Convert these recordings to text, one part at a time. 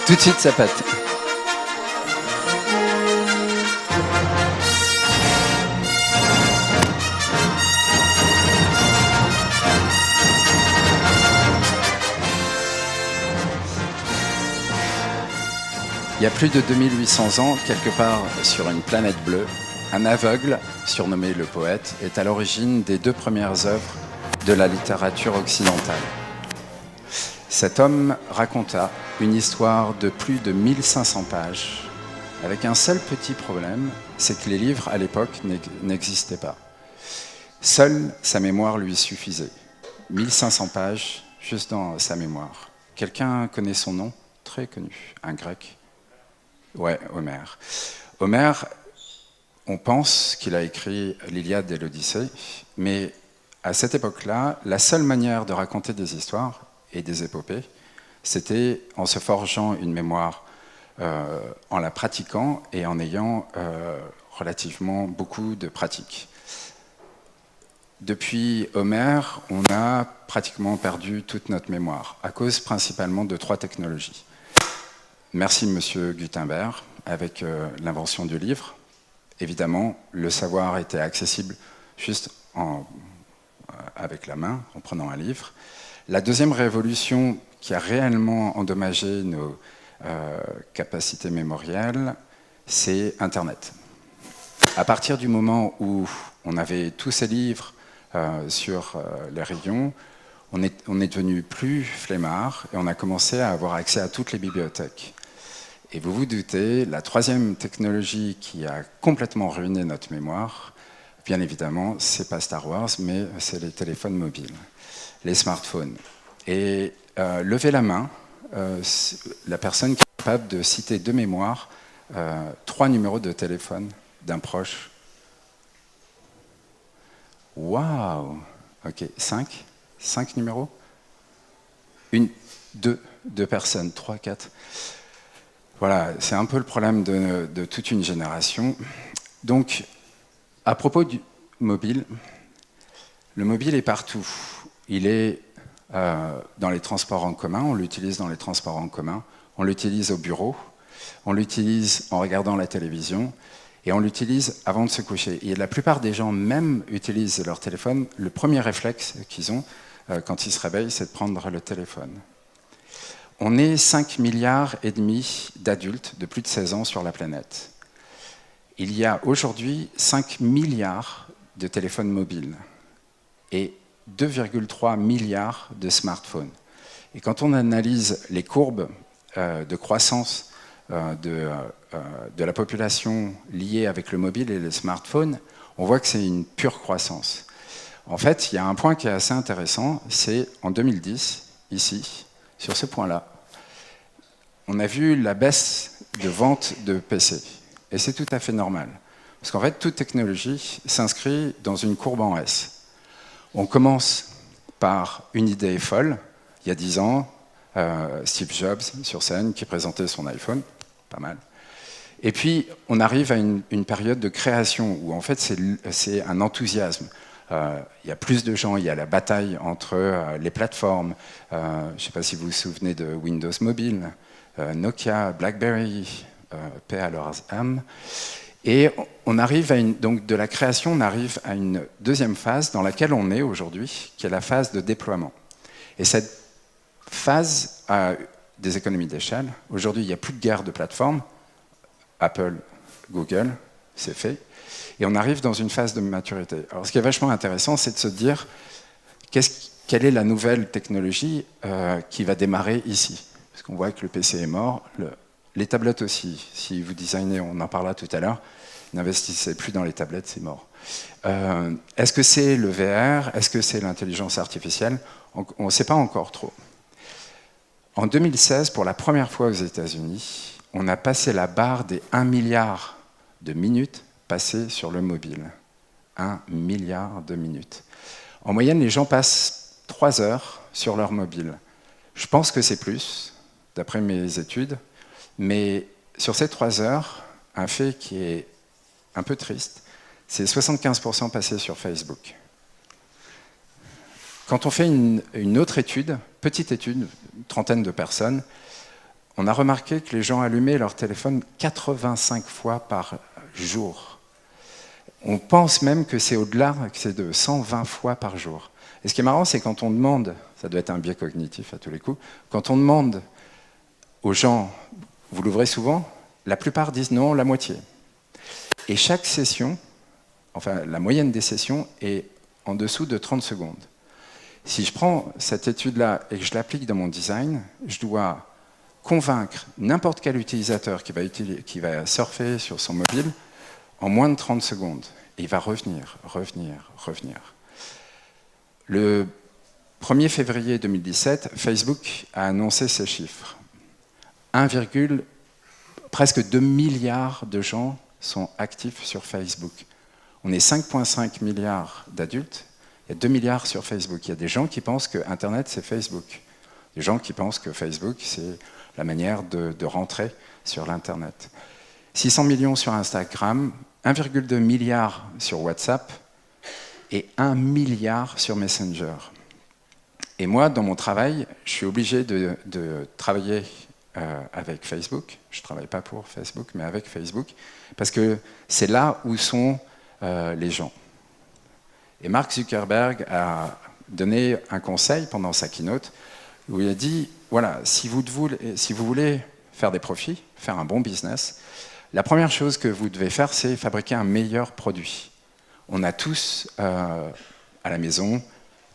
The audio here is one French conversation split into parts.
Tout de suite, ça pète. Il y a plus de 2800 ans, quelque part sur une planète bleue, un aveugle, surnommé le poète, est à l'origine des 2 premières œuvres de la littérature occidentale. Cet homme raconta une histoire de plus de 1500 pages, avec un seul petit problème, c'est que les livres à l'époque n'existaient pas. Seule sa mémoire lui suffisait. 1500 pages, juste dans sa mémoire. Quelqu'un connaît son nom? Très connu, un grec. Ouais, Homère. Homère, on pense qu'il a écrit l'Iliade et l'Odyssée, mais à cette époque-là, la seule manière de raconter des histoires et des épopées, c'était en se forgeant une mémoire, en la pratiquant et en ayant relativement beaucoup de pratiques. Depuis Homère, on a pratiquement perdu toute notre mémoire, à cause principalement de 3 technologies. Merci Monsieur Gutenberg, avec l'invention du livre. Évidemment, le savoir était accessible juste avec la main, en prenant un livre. La deuxième révolution qui a réellement endommagé nos capacités mémorielles, c'est Internet. À partir du moment où on avait tous ces livres sur les rayons, on est devenu plus flemmard et on a commencé à avoir accès à toutes les bibliothèques. Et vous vous doutez, la 3e technologie qui a complètement ruiné notre mémoire, bien évidemment, c'est pas Star Wars, mais c'est les téléphones mobiles, les smartphones. Et levez la main, la personne qui est capable de citer de mémoire 3 numéros de téléphone d'un proche. Waouh! Ok, 5? 5 numéros? 1, 2 personnes, 3, 4. Voilà, c'est un peu le problème de toute une génération. Donc, à propos du mobile, le mobile est partout. Il est dans les transports en commun, on l'utilise dans les transports en commun, on l'utilise au bureau, on l'utilise en regardant la télévision, et on l'utilise avant de se coucher. Et la plupart des gens même utilisent leur téléphone. Le premier réflexe qu'ils ont quand ils se réveillent, c'est de prendre le téléphone. On est 5,5 milliards d'adultes de plus de 16 ans sur la planète. Il y a aujourd'hui 5 milliards de téléphones mobiles et 2,3 milliards de smartphones. Et quand on analyse les courbes de croissance de la population liée avec le mobile et les smartphones, on voit que c'est une pure croissance. En fait, il y a un point qui est assez intéressant, c'est en 2010, ici, sur ce point-là, on a vu la baisse de vente de PC. Et c'est tout à fait normal. Parce qu'en fait, toute technologie s'inscrit dans une courbe en S. On commence par une idée folle. Il y a 10 ans, Steve Jobs sur scène qui présentait son iPhone, pas mal. Et puis, on arrive à une période de création où en fait, c'est un enthousiasme. Il y a plus de gens, il y a la bataille entre les plateformes. Je ne sais pas si vous vous souvenez de Windows Mobile, Nokia, BlackBerry, paix à leurs âmes. Et on arrive donc de la création, on arrive à une deuxième phase dans laquelle on est aujourd'hui, qui est la phase de déploiement. Et cette phase a des économies d'échelle. Aujourd'hui, il n'y a plus de guerre de plateforme. Apple, Google, c'est fait. Et on arrive dans une phase de maturité. Alors, ce qui est vachement intéressant, c'est de se dire quelle est la nouvelle technologie qui va démarrer ici. Parce qu'on voit que le PC est mort, les tablettes aussi. Si vous designez, on en parlera tout à l'heure, n'investissez plus dans les tablettes, c'est mort. Est-ce que c'est le VR? Est-ce que c'est l'intelligence artificielle? On ne sait pas encore trop. En 2016, pour la première fois aux États-Unis, on a passé la barre des 1 milliard de minutes passées sur le mobile. 1 milliard de minutes. En moyenne, les gens passent 3 heures sur leur mobile. Je pense que c'est plus, d'après mes études, mais sur ces 3 heures, un fait qui est un peu triste, c'est 75% passés sur Facebook. Quand on fait une autre étude, petite étude, une trentaine de personnes, On a remarqué que les gens allumaient leur téléphone 85 fois par jour. On pense même que c'est au-delà, que c'est de 120 fois par jour. Et ce qui est marrant, c'est quand on demande, ça doit être un biais cognitif à tous les coups, quand on demande aux gens, vous l'ouvrez souvent, la plupart disent non, la moitié. Et chaque session, enfin la moyenne des sessions est en dessous de 30 secondes. Si je prends cette étude-là et que je l'applique dans mon design, je dois convaincre n'importe quel utilisateur qui va surfer sur son mobile en moins de 30 secondes. Et il va revenir. Le 1er février 2017, Facebook a annoncé ces chiffres. Presque 2 milliards de gens sont actifs sur Facebook. On est 5,5 milliards d'adultes, il y a 2 milliards sur Facebook. Il y a des gens qui pensent que Internet, c'est Facebook. Des gens qui pensent que Facebook, c'est la manière de rentrer sur l'Internet. 600 millions sur Instagram, 1,2 milliard sur WhatsApp et 1 milliard sur Messenger. Et moi, dans mon travail, je suis obligé de travailler avec Facebook. Je ne travaille pas pour Facebook, mais avec Facebook, parce que c'est là où sont les gens. Et Mark Zuckerberg a donné un conseil pendant sa keynote, où il a dit, voilà, si vous voulez faire des profits, faire un bon business, la première chose que vous devez faire, c'est fabriquer un meilleur produit. On a tous à la maison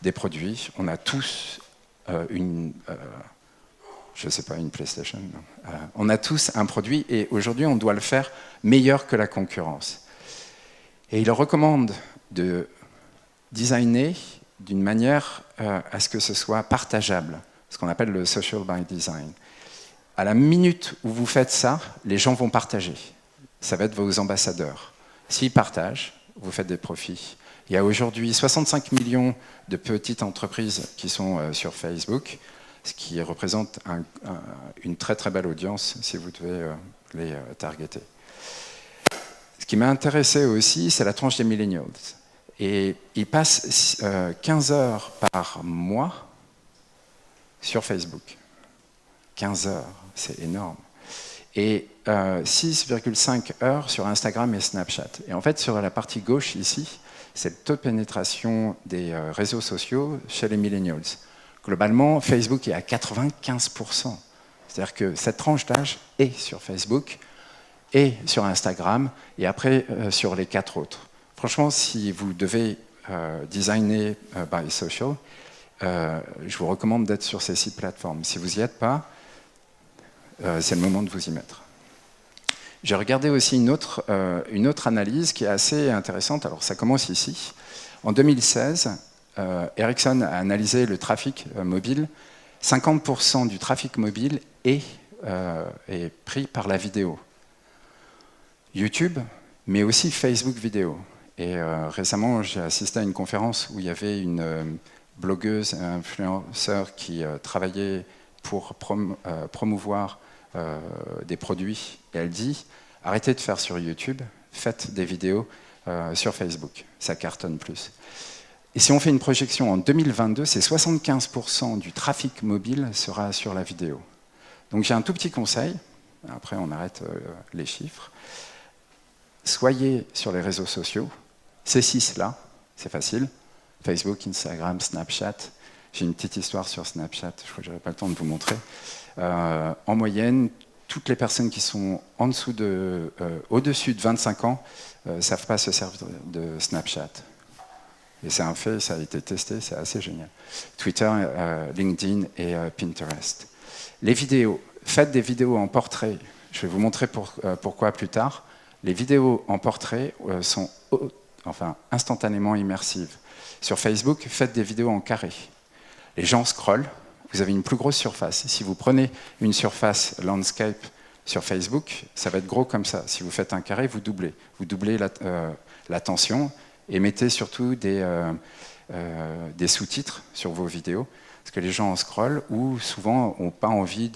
des produits, on a tous une PlayStation. On a tous un produit et aujourd'hui, on doit le faire meilleur que la concurrence. Et il recommande de designer d'une manière à ce que ce soit partageable, ce qu'on appelle le social by design. À la minute où vous faites ça, les gens vont partager. Ça va être vos ambassadeurs. S'ils partagent, vous faites des profits. Il y a aujourd'hui 65 millions de petites entreprises qui sont sur Facebook, ce qui représente une très très belle audience si vous devez les targeter. Ce qui m'a intéressé aussi, c'est la tranche des millennials. Et ils passent 15 heures par mois sur Facebook. 15 heures, c'est énorme. Et 6,5 heures sur Instagram et Snapchat. Et en fait, sur la partie gauche ici, c'est le taux de pénétration des réseaux sociaux chez les millennials. Globalement, Facebook est à 95%. C'est-à-dire que cette tranche d'âge est sur Facebook, et sur Instagram, et après sur les 4 autres. Franchement, si vous devez designer by social, je vous recommande d'être sur ces 6 plateformes. Si vous n'y êtes pas, c'est le moment de vous y mettre. J'ai regardé aussi une autre analyse qui est assez intéressante. Alors, ça commence ici. En 2016, Ericsson a analysé le trafic mobile. 50% du trafic mobile est pris par la vidéo. YouTube, mais aussi Facebook vidéo. Et récemment, j'ai assisté à une conférence où il y avait une blogueuse, un influenceur qui travaillait pour promouvoir des produits. Et elle dit, arrêtez de faire sur YouTube, faites des vidéos sur Facebook. Ça cartonne plus. Et si on fait une projection en 2022, c'est 75% du trafic mobile sera sur la vidéo. Donc j'ai un tout petit conseil, après on arrête les chiffres. Soyez sur les réseaux sociaux, ces 6-là, c'est facile, Facebook, Instagram, Snapchat. J'ai une petite histoire sur Snapchat, je crois que je n'aurai pas le temps de vous montrer. En moyenne, toutes les personnes qui sont au-dessus de 25 ans ne savent pas se servir de Snapchat. Et c'est un fait, ça a été testé, c'est assez génial. Twitter, LinkedIn et Pinterest. Les vidéos, faites des vidéos en portrait. Je vais vous montrer pourquoi plus tard. Les vidéos en portrait sont instantanément immersives. Sur Facebook, faites des vidéos en carré. Les gens scrollent, vous avez une plus grosse surface. Si vous prenez une surface landscape sur Facebook, ça va être gros comme ça. Si vous faites un carré, vous doublez. Vous doublez l'attention et mettez surtout des sous-titres sur vos vidéos. Parce que les gens en scrollent ou souvent n'ont pas envie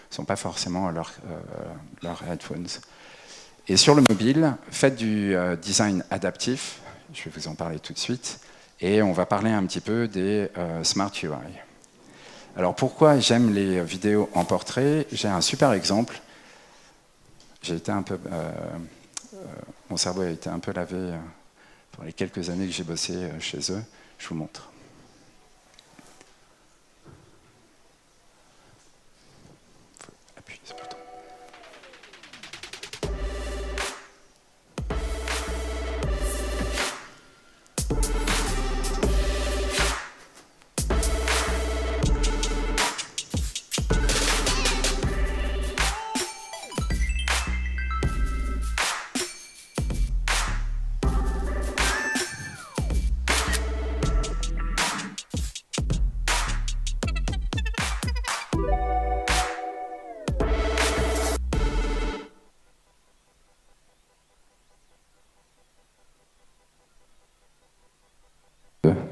sont pas forcément à leurs headphones. Et sur le mobile, faites du design adaptif, je vais vous en parler tout de suite, et on va parler un petit peu des Smart UI. Alors pourquoi j'aime les vidéos en portrait? J'ai un super exemple. J'ai été un peu, mon cerveau a été un peu lavé pour les quelques années que j'ai bossé chez eux. Je vous montre. Faut appuyer sur le bouton.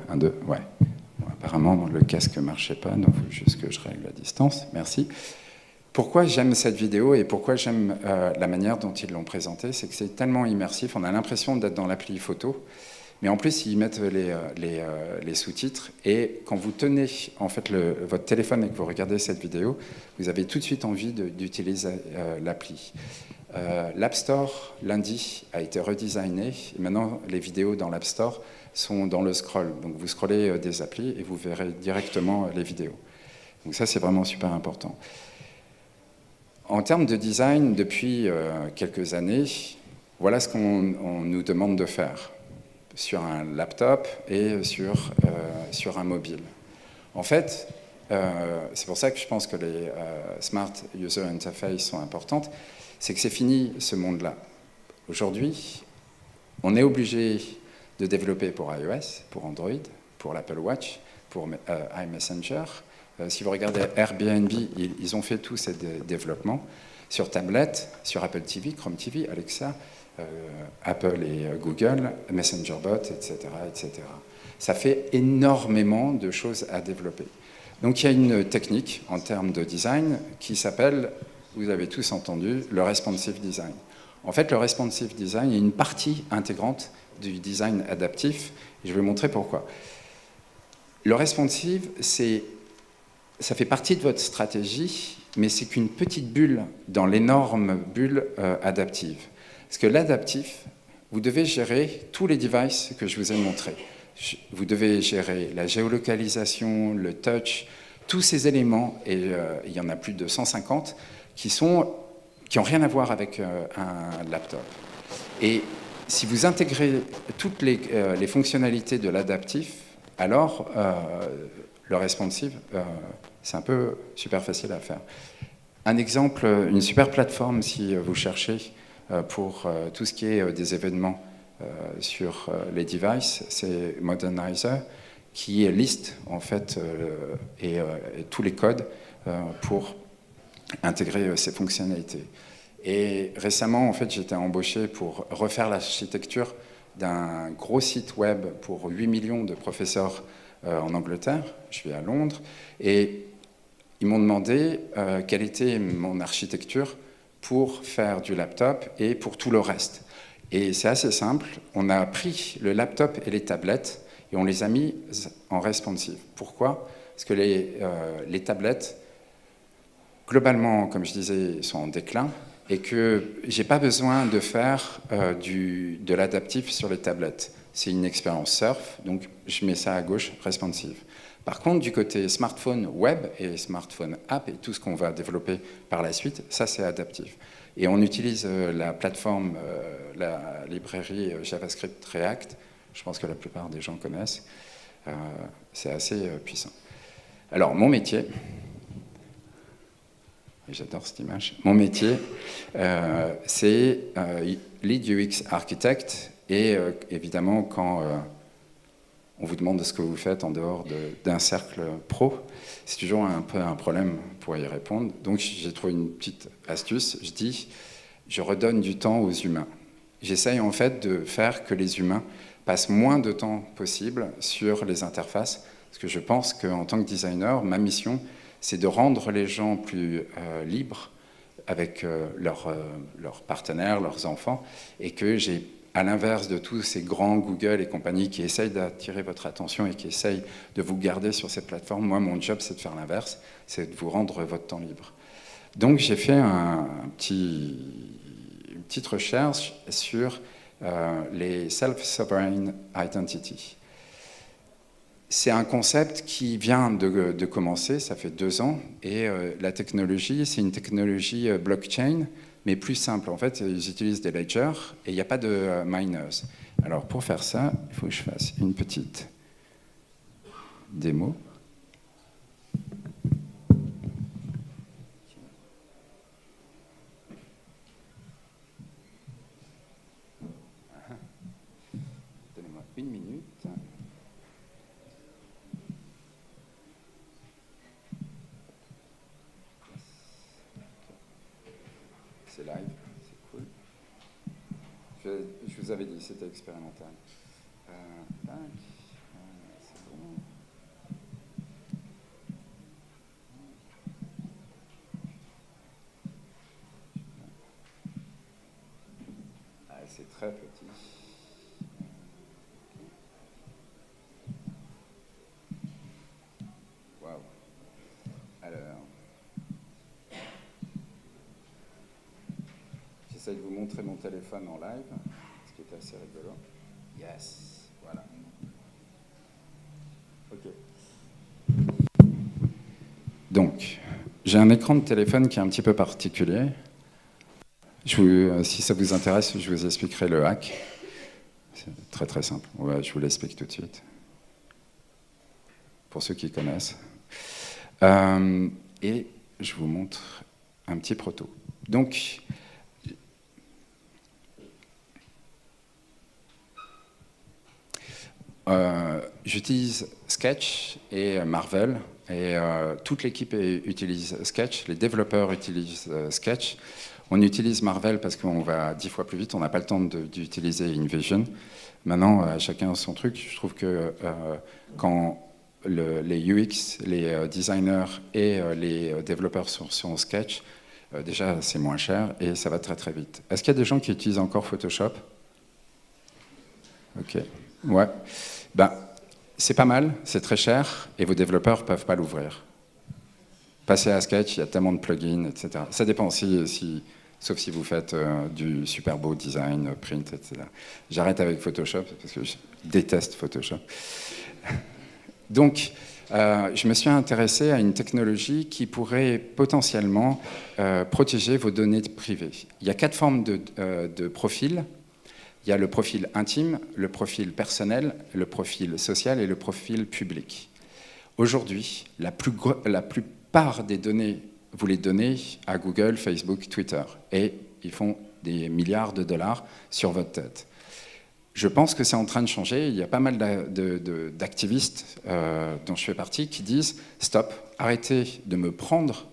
Un, deux, ouais. Bon, apparemment, le casque ne marchait pas, donc il faut juste que je règle la distance. Merci. Pourquoi j'aime cette vidéo et pourquoi j'aime la manière dont ils l'ont présentée, c'est que c'est tellement immersif, on a l'impression d'être dans l'appli photo, mais en plus ils mettent les sous-titres, et quand vous tenez en fait votre téléphone et que vous regardez cette vidéo, vous avez tout de suite envie d'utiliser l'appli. L'App Store, lundi, a été redesigné, et maintenant les vidéos dans l'App Store sont dans le scroll. Donc vous scrollez des applis et vous verrez directement les vidéos. Donc ça, c'est vraiment super important. En termes de design, depuis quelques années, voilà ce qu'on nous demande de faire sur un laptop et sur un mobile. En fait, c'est pour ça que je pense que les Smart User Interface sont importantes, c'est que c'est fini ce monde-là. Aujourd'hui, on est obligé de développer pour iOS, pour Android, pour l'Apple Watch, pour iMessenger. Si vous regardez Airbnb, ils ont fait tous ces développements sur tablette, sur Apple TV, Chrome TV, Alexa, Apple et Google, Messenger Bot, etc., etc. Ça fait énormément de choses à développer. Donc il y a une technique en termes de design qui s'appelle, vous avez tous entendu, le responsive design. En fait, le responsive design est une partie intégrante du design adaptif, et je vais vous montrer pourquoi. Le responsive, ça fait partie de votre stratégie, mais c'est qu'une petite bulle dans l'énorme bulle adaptive. Parce que l'adaptif, vous devez gérer tous les devices que je vous ai montrés. Vous devez gérer la géolocalisation, le touch, tous ces éléments, et il y en a plus de 150, qui n'ont rien à voir avec un laptop. Et si vous intégrez toutes les fonctionnalités de l'adaptif, alors le responsive, c'est un peu super facile à faire. Un exemple, une super plateforme si vous cherchez pour tout ce qui est des événements sur les devices, c'est Modernizer, qui liste en fait et tous les codes pour intégrer ces fonctionnalités. Et récemment, en fait, j'étais embauché pour refaire l'architecture d'un gros site web pour 8 millions de professeurs en Angleterre. Je suis à Londres. Et ils m'ont demandé quelle était mon architecture pour faire du laptop et pour tout le reste. Et c'est assez simple. On a pris le laptop et les tablettes et on les a mis en responsive. Pourquoi? Parce que les tablettes, globalement, comme je disais, sont en déclin, et que j'ai pas besoin de faire de l'adaptif sur les tablettes. C'est une expérience surf, donc je mets ça à gauche, responsive. Par contre, du côté smartphone web et smartphone app et tout ce qu'on va développer par la suite, ça c'est adaptif. Et on utilise la plateforme, la librairie JavaScript React, je pense que la plupart des gens connaissent, c'est assez puissant. Alors, mon métier, j'adore cette image. Mon métier, c'est Lead UX Architect. Et évidemment, quand on vous demande ce que vous faites en dehors d'un cercle pro, c'est toujours un peu un problème pour y répondre. Donc, j'ai trouvé une petite astuce. Je dis, je redonne du temps aux humains. J'essaye en fait de faire que les humains passent moins de temps possible sur les interfaces. Parce que je pense qu'en tant que designer, ma mission, c'est de rendre les gens plus libres avec leurs partenaires, leurs enfants, et que j'ai à l'inverse de tous ces grands Google et compagnie qui essayent d'attirer votre attention et qui essayent de vous garder sur cette plateforme, moi, mon job, c'est de faire l'inverse, c'est de vous rendre votre temps libre. Donc, j'ai fait une petite recherche sur les self-sovereign identity. C'est un concept qui vient de commencer, ça fait 2 ans, et la technologie, c'est une technologie blockchain, mais plus simple. En fait, ils utilisent des ledgers et il n'y a pas de miners. Alors, pour faire ça, il faut que je fasse une petite démo. Donnez-moi une minute. C'est live, c'est cool. Je vous avais dit, c'était expérimental. C'est bon. C'est très petit. Waouh. Alors, j'essaie de vous montrer mon téléphone en live, ce qui est assez rigolo. Yes, voilà. Ok. Donc, j'ai un écran de téléphone qui est un petit peu particulier. Si ça vous intéresse, je vous expliquerai le hack. C'est très très simple. Ouais, je vous l'explique tout de suite. Pour ceux qui connaissent. Et je vous montre un petit proto. Donc, j'utilise Sketch et Marvel. Et toute l'équipe utilise Sketch. Les développeurs utilisent Sketch. On utilise Marvel parce qu'on va 10 fois plus vite. On n'a pas le temps d'utiliser InVision. Maintenant, chacun son truc. Je trouve que quand les UX, les designers et les développeurs sont sur Sketch, déjà, c'est moins cher et ça va très très vite. Est-ce qu'il y a des gens qui utilisent encore Photoshop? Ok. Ouais. Ben, c'est pas mal, c'est très cher et vos développeurs ne peuvent pas l'ouvrir. Passez à Sketch, il y a tellement de plugins, etc. Ça dépend sauf si vous faites du super beau design, print, etc. J'arrête avec Photoshop parce que je déteste Photoshop. Donc, je me suis intéressé à une technologie qui pourrait potentiellement protéger vos données privées. Il y a 4 formes de profils. Il y a le profil intime, le profil personnel, le profil social et le profil public. Aujourd'hui, la plupart des données, vous les donnez à Google, Facebook, Twitter, et ils font des milliards de dollars sur votre tête. Je pense que c'est en train de changer. Il y a pas mal d'activistes dont je fais partie qui disent « Stop, arrêtez de me prendre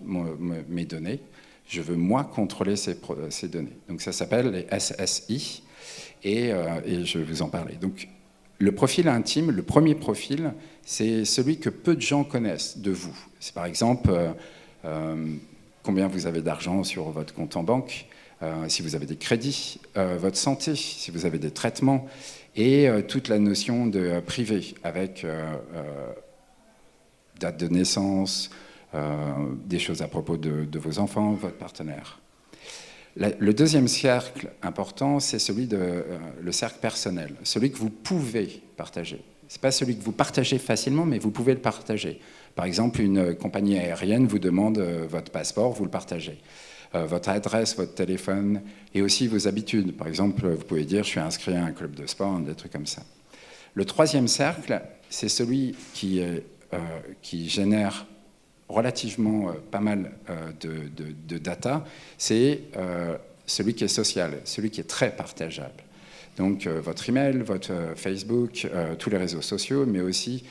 mes données, je veux moi contrôler ces données ». Donc ça s'appelle les SSI. Et je vais vous en parler. Donc, le profil intime, le premier profil, c'est celui que peu de gens connaissent de vous. C'est par exemple combien vous avez d'argent sur votre compte en banque, si vous avez des crédits, votre santé, si vous avez des traitements, et toute la notion de privé, avec date de naissance, des choses à propos de vos enfants, votre partenaire. Le deuxième cercle important, c'est le cercle personnel, celui que vous pouvez partager. Ce n'est pas celui que vous partagez facilement, mais vous pouvez le partager. Par exemple, une compagnie aérienne vous demande votre passeport, vous le partagez. Votre adresse, votre téléphone, et aussi vos habitudes. Par exemple, vous pouvez dire « je suis inscrit à un club de sport », des trucs comme ça. Le troisième cercle, c'est celui qui génère relativement pas mal de data, c'est celui qui est social, celui qui est très partageable. Donc votre email, votre Facebook, tous les réseaux sociaux, mais aussi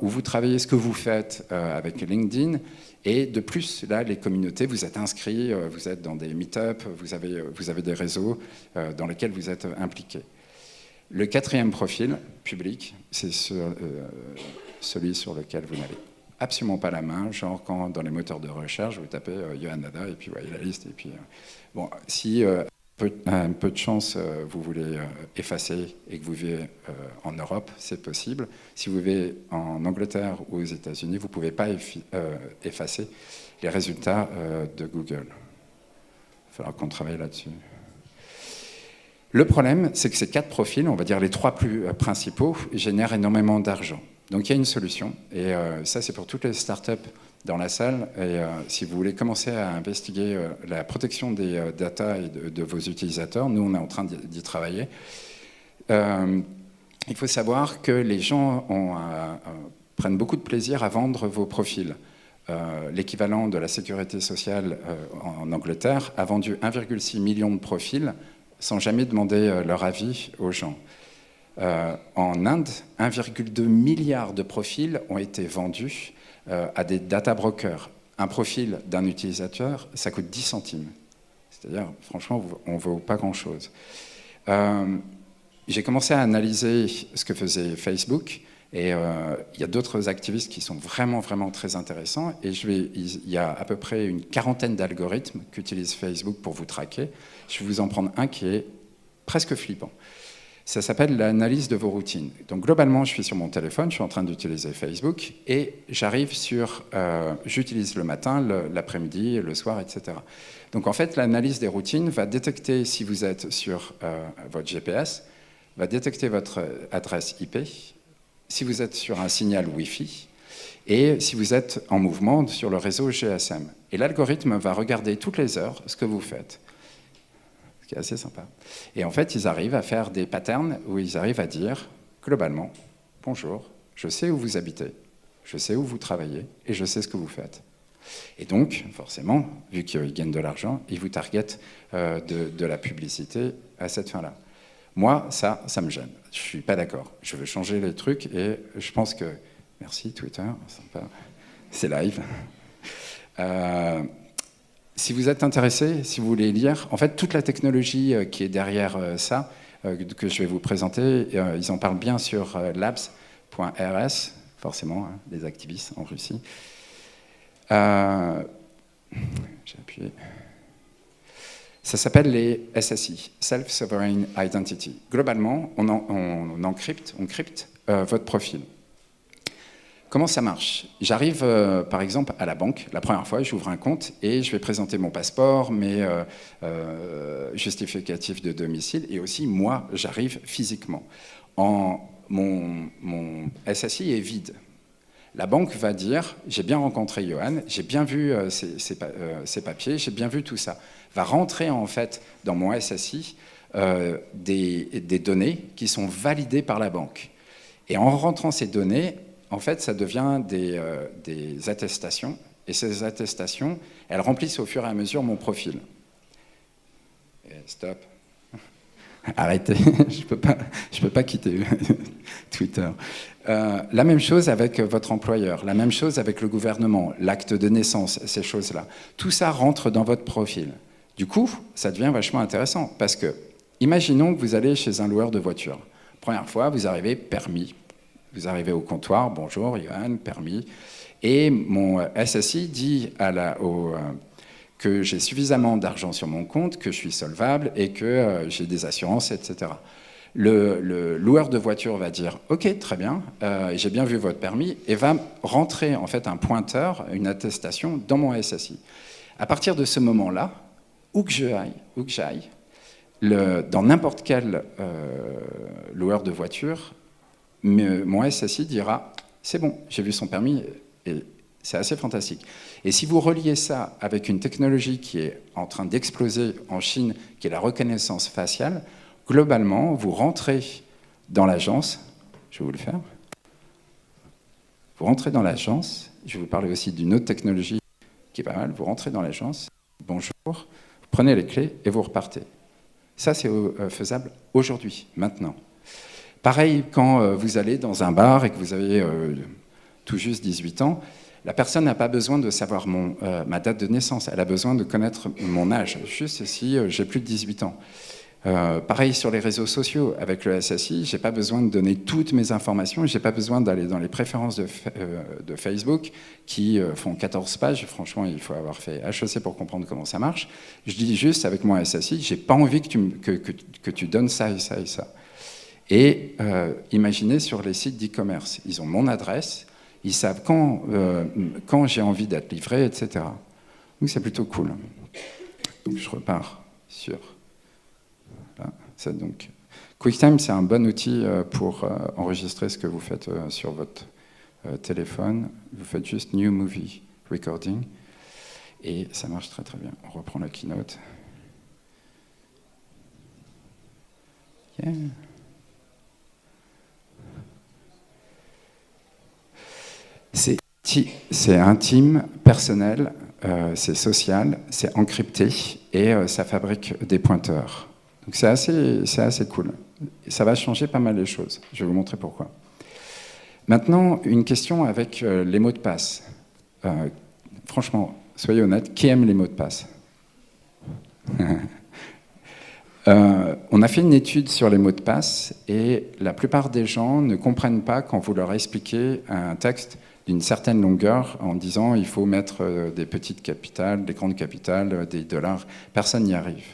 où vous travaillez, ce que vous faites avec LinkedIn. Et de plus, là, les communautés, vous êtes inscrits, vous êtes dans des meet-up, vous avez des réseaux dans lesquels vous êtes impliqués. Le quatrième profil, public, c'est celui sur lequel vous n'avez absolument pas la main, genre quand dans les moteurs de recherche, vous tapez Yohann Nada, et puis voyez la liste, et puis... bon, si un peu de chance, vous voulez effacer et que vous vivez en Europe, c'est possible. Si vous vivez en Angleterre ou aux États-Unis, vous ne pouvez pas effacer les résultats de Google. Il va falloir qu'on travaille là-dessus. Le problème, c'est que ces 4 profils, on va dire les 3 plus principaux, génèrent énormément d'argent. Donc il y a une solution, et ça c'est pour toutes les startups dans la salle. Et si vous voulez commencer à investiguer la protection des data et de vos utilisateurs, nous on est en train d'y travailler. Il faut savoir que les gens prennent beaucoup de plaisir à vendre vos profils. L'équivalent de la sécurité sociale en Angleterre a vendu 1,6 million de profils sans jamais demander leur avis aux gens. En Inde, 1,2 milliard de profils ont été vendus à des data brokers. Un profil d'un utilisateur, ça coûte 10 centimes. C'est-à-dire, franchement, on ne vaut pas grand-chose. J'ai commencé à analyser ce que faisait Facebook, et il y a d'autres activistes qui sont vraiment, vraiment très intéressants. Et il y a à peu près une 40aine d'algorithmes qu'utilise Facebook pour vous traquer. Je vais vous en prendre un qui est presque flippant. Ça s'appelle l'analyse de vos routines. Donc globalement, je suis sur mon téléphone, je suis en train d'utiliser Facebook, et j'arrive sur... j'utilise le matin, l'après-midi, le soir, etc. Donc en fait, l'analyse des routines va détecter si vous êtes sur votre GPS, va détecter votre adresse IP, si vous êtes sur un signal Wi-Fi, et si vous êtes en mouvement sur le réseau GSM. Et l'algorithme va regarder toutes les heures ce que vous faites. Ce qui est assez sympa. Et en fait, ils arrivent à faire des patterns où ils arrivent à dire, globalement, bonjour, je sais où vous habitez, je sais où vous travaillez, et je sais ce que vous faites. Et donc, forcément, vu qu'ils gagnent de l'argent, ils vous targetent de la publicité à cette fin-là. Moi, ça me gêne. Je ne suis pas d'accord. Je veux changer les trucs et je pense que... Merci, Twitter, sympa. C'est live. Si vous êtes intéressé, si vous voulez lire, en fait, toute la technologie qui est derrière ça, que je vais vous présenter, ils en parlent bien sur labs.rs, forcément, hein, les activistes en Russie. J'ai appuyé... Ça s'appelle les SSI, Self-Sovereign Identity. Globalement, on crypte votre profil. Comment ça marche? J'arrive, par exemple, à la banque. La première fois, j'ouvre un compte et je vais présenter mon passeport, mes justificatifs de domicile, et aussi, moi, j'arrive physiquement. Mon SSI est vide. La banque va dire, j'ai bien rencontré Johan, j'ai bien vu ses papiers, j'ai bien vu tout ça. Va rentrer en fait dans mon SSI des données qui sont validées par la banque. Et en rentrant ces données, en fait, ça devient des attestations. Et ces attestations, elles remplissent au fur et à mesure mon profil. Et stop. Arrêtez, je peux pas quitter Twitter. La même chose avec votre employeur, la même chose avec le gouvernement, l'acte de naissance, ces choses-là. Tout ça rentre dans votre profil. Du coup, ça devient vachement intéressant parce que, imaginons que vous allez chez un loueur de voiture. Première fois, vous arrivez permis. Vous arrivez au comptoir, bonjour, Johan, permis. Et mon SSI dit que j'ai suffisamment d'argent sur mon compte, que je suis solvable et que j'ai des assurances, etc. Le loueur de voiture va dire « Ok, très bien, j'ai bien vu votre permis » et va rentrer en fait un pointeur, une attestation dans mon SSI. À partir de ce moment-là, où que j'aille, dans n'importe quel loueur de voiture, mon SSI dira « C'est bon, j'ai vu son permis » et c'est assez fantastique. Et si vous reliez ça avec une technologie qui est en train d'exploser en Chine, qui est la reconnaissance faciale, globalement, vous rentrez dans l'agence, je vais vous le faire, vous rentrez dans l'agence, je vais vous parler aussi d'une autre technologie qui est pas mal, vous rentrez dans l'agence, bonjour, vous prenez les clés et vous repartez. Ça, c'est faisable aujourd'hui, maintenant. Pareil, quand vous allez dans un bar et que vous avez tout juste 18 ans, la personne n'a pas besoin de savoir ma date de naissance, elle a besoin de connaître mon âge, juste si j'ai plus de 18 ans. Pareil sur les réseaux sociaux, avec le SSI, je n'ai pas besoin de donner toutes mes informations, je n'ai pas besoin d'aller dans les préférences de Facebook qui font 14 pages. Franchement, il faut avoir fait HEC pour comprendre comment ça marche. Je dis juste avec mon SSI, je n'ai pas envie que tu donnes ça et ça et ça. Et imaginez sur les sites d'e-commerce, ils ont mon adresse, ils savent quand j'ai envie d'être livré, etc. Donc c'est plutôt cool. Donc je repars sur... Donc, QuickTime, c'est un bon outil pour enregistrer ce que vous faites sur votre téléphone. Vous faites juste New Movie Recording et ça marche très très bien. On reprend la keynote. Yeah. C'est intime, personnel, c'est social, c'est encrypté et ça fabrique des pointeurs. Donc c'est assez cool. Ça va changer pas mal les choses. Je vais vous montrer pourquoi. Maintenant, une question avec les mots de passe. Franchement, soyez honnête, qui aime les mots de passe? On a fait une étude sur les mots de passe et la plupart des gens ne comprennent pas quand vous leur expliquez un texte d'une certaine longueur en disant il faut mettre des petites capitales, des grandes capitales, des dollars. Personne n'y arrive.